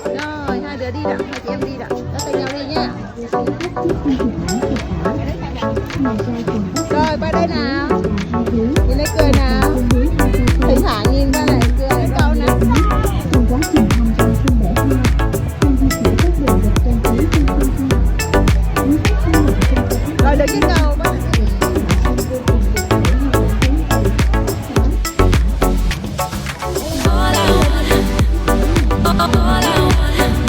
Rồi, hai đứa đi nào, hai chị em đi nào. Dắt tay nhau đi nhá. Rồi, qua đây nào. Nhìn đây cười nào. Thỉnh thoảng nhìn ra này, cười câu nào. Rồi, được cái cầu. All I want